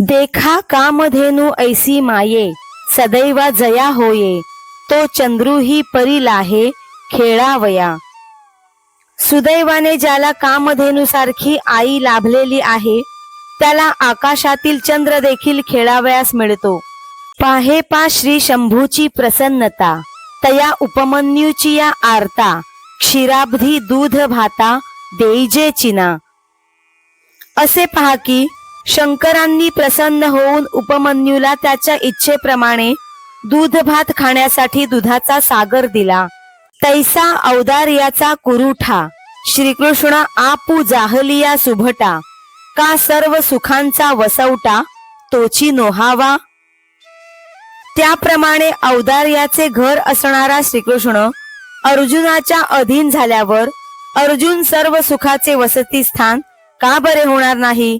देखा कामधेनु ऐसी माये, सदैवा जया होये, तो चंद्रू ही परी लाहे खेळावया. सुदैवाने ज्याला कामधेनुसारखी आई लाभलेली आहे, त्याला आकाशातील चंद्र देखील खेळावयास मिळतो. पाहे पा श्री शंभूची प्रसन्नता, तया उपमन्यूची या आरता, क्षीराब्धी दूध भाता देईजे चिना. असे पहा की शंकरांनी प्रसन्न होऊन उपमन्यूला त्याच्या इच्छेप्रमाणे दूध भात खाण्यासाठी दुधाचा सागर दिला. तैसा औदार्याचा कुरुठा, श्रीकृष्ण आपू जाहलिया सुभटा, का सर्व सुखांचा वसवटा तोची नोहावा. त्याप्रमाणे औदार्याचे घर असणारा श्रीकृष्ण अर्जुनाच्या अधीन झाल्यावर अर्जुन सर्व सुखाचे वसतिस्थान का बरे होणार नाही.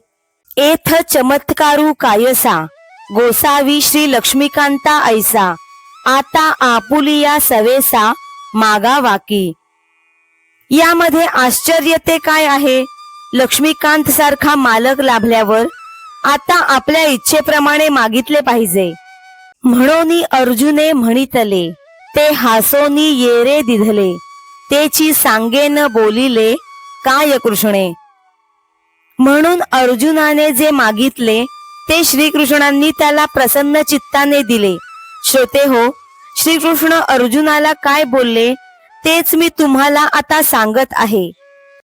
एथ चमत्कारू कायसा, गोसावी श्री लक्ष्मीकांता ऐसा, आता आपुलिया सवेसा मागा वाकी. यामध्ये आश्चर्य ते काय आहे. लक्ष्मीकांत सारखा मालक लाभल्यावर आता आपल्या इच्छेप्रमाणे मागितले पाहिजे. म्हणोनी अर्जुने म्हणितले, ते हासोनी येरे दिधले, तेची सांगेन बोलिले काय कृष्णे. म्हणून अर्जुनाने जे मागितले ते श्रीकृष्णांनी त्याला प्रसन्न चित्ताने दिले. श्रोते हो, श्रीकृष्ण अर्जुनाला काय बोलले तेच मी तुम्हाला आता सांगत आहे.